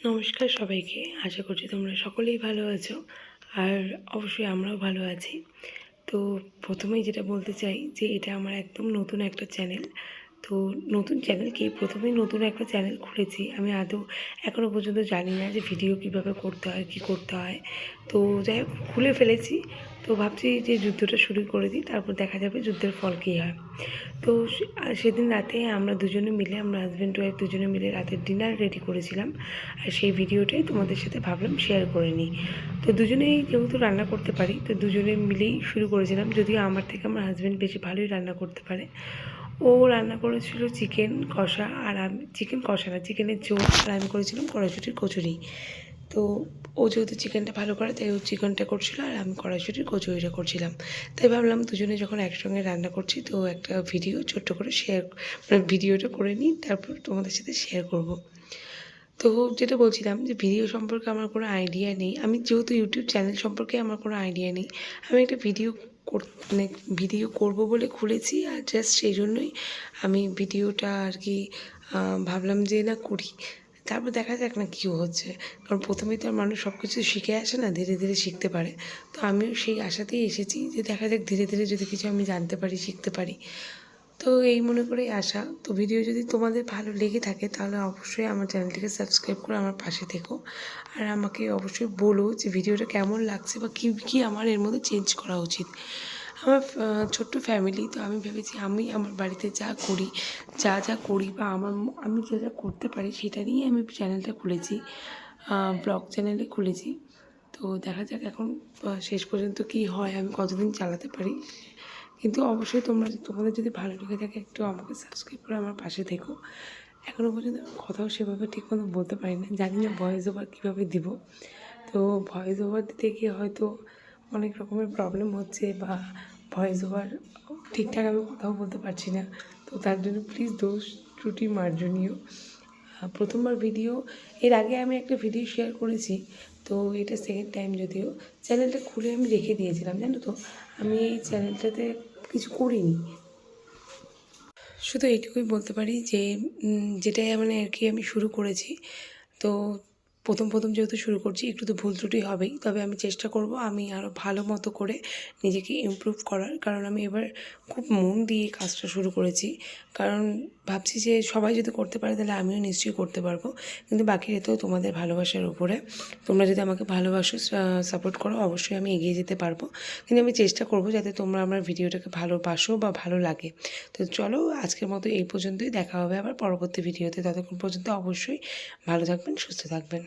নমস্কার সবাইকে। আশা করছি তোমরা সকলেই ভালো আছো, আর অবশ্যই আমরাও ভালো আছি। তো প্রথমেই যেটা বলতে চাই যে এটা আমার একদম নতুন একটা চ্যানেল। তো নতুন চ্যানেল প্রথমেই নতুন একটা চ্যানেল খুলেছি। আমি আদৌ এখনও পর্যন্ত জানি না যে ভিডিও কীভাবে করতে হয়, কী করতে হয়। তো যাই হোক, খুলে ফেলেছি। তো ভাবছি যে যুদ্ধটা শুরু করে দিই, তারপর দেখা যাবে যুদ্ধের ফল কী হয়। তো সেদিন রাতে আমরা হাজব্যান্ড ওয়াইফ দুজনে মিলে রাতের ডিনার রেডি করেছিলাম, আর সেই ভিডিওটাই তোমাদের সাথে ভাবলাম শেয়ার করে নিই। তো দুজনেই যেহেতু রান্না করতে পারি, তো দুজনে মিলেই শুরু করেছিলাম। যদিও আমার থেকে আমার হাজব্যান্ড বেশি ভালোই রান্না করতে পারে। ও রান্না করেছিল চিকেন কষা, আর আমি চিকেন কষা না, চিকেনের ঝোল, আর আমি করেছিলাম কড়াইশুঁটির কচুরি। তো ও যেহেতু চিকেনটা ভালো করে, তাই ও চিকেনটা করছিল, আর আমি কড়াইশুঁটির কচুরিটা করছিলাম। তাই ভাবলাম দুজনে যখন একসঙ্গে রান্না করছি, তো একটা ভিডিও ছোট্ট করে ভিডিওটা করে নিই, তারপর তোমাদের সাথে শেয়ার করব। তো যেটা বলছিলাম যে ভিডিও সম্পর্কে আমার কোনো আইডিয়া নেই। আমি যেহেতু ইউটিউব চ্যানেল সম্পর্কে আমার কোনো আইডিয়া নেই। আমি একটা মানে ভিডিও করব বলে খুলেছি, আর জাস্ট সেই জন্যই আমি ভিডিওটা আর কি ভাবলাম যে না করি। তারপর দেখা যাক না কী হচ্ছে। কারণ প্রথমেই তো আর মানুষ সব কিছু শিখে আসে না, ধীরে ধীরে শিখতে পারে। তো আমিও সেই আশাতেই এসেছি যে দেখা যাক ধীরে ধীরে যদি কিছু আমি জানতে পারি, শিখতে পারি। তো এই মনে করেই আসা। তো ভিডিও যদি তোমাদের ভালো লেগে থাকে, তাহলে অবশ্যই আমার চ্যানেলটিকে সাবস্ক্রাইব করে আমার পাশে থেকো। আর আমাকে অবশ্যই বলো যে ভিডিওটা কেমন লাগছে, বা কী কী আমার এর মধ্যে চেঞ্জ করা উচিত। আমার ছোট্ট ফ্যামিলি, তো আমি ভেবেছি আমি আমার বাড়িতে যা করি বা আমি যা যা করতে পারি সেটা নিয়েই আমি চ্যানেলটা খুলেছি, ব্লগ চ্যানেলে খুলেছি। তো দেখা যাক এখন শেষ পর্যন্ত কী হয়, আমি কতদিন চালাতে পারি। কিন্তু অবশ্যই তোমাদের যদি ভালো লেগে থাকে, একটু আমাকে সাবস্ক্রাইব করে আমার পাশে থেকো। এখনও পর্যন্ত আমি কথাও সেভাবে ঠিকমতো বলতে পারি না, জানি না ভয়েস ওভার কীভাবে দিব। তো ভয়েস ওভার দিতে গিয়ে হয়তো অনেক রকমের প্রবলেম হচ্ছে, বা ভয়েস ওভার ঠিকঠাক আমি কথাও বলতে পারছি না। তো তার জন্য প্লিজ দোষ ত্রুটি মার্জনীয়। প্রথমবার এর আগে আমি একটা ভিডিও শেয়ার করেছি, তো এটা সেকেন্ড টাইম। যদিও চ্যানেলটা খুলে আমি রেখে দিয়েছিলাম, জানো তো, আমি এই চ্যানেলটাতে কিছু করিনি। শুধু এইটুকুই বলতে পারি যে যেটাই মানে আর কি আমি শুরু করেছি, তো প্রথম যেহেতু শুরু করছি, একটু তো ভুল ত্রুটি হবেই। তবে আমি চেষ্টা করব আমি আরও ভালো মতো করে নিজেকে ইমপ্রুভ করার। কারণ আমি এবার খুব মন দিয়ে কাজটা শুরু করেছি। কারণ ভাবছি যে সবাই যদি করতে পারে, তাহলে আমিও নিশ্চয়ই করতে পারবো। কিন্তু বাকিরা তো তোমাদের ভালোবাসার উপরে। তোমরা যদি আমাকে ভালোবাসো, সাপোর্ট করো, অবশ্যই আমি এগিয়ে যেতে পারবো। কিন্তু আমি চেষ্টা করব যাতে তোমরা আমার ভিডিওটাকে ভালোবাসো বা ভালো লাগে। তো চলো, আজকের মতো এই পর্যন্তই। দেখা হবে আবার পরবর্তী ভিডিওতে। ততক্ষণ পর্যন্ত অবশ্যই ভালো থাকবেন, সুস্থ থাকবেন।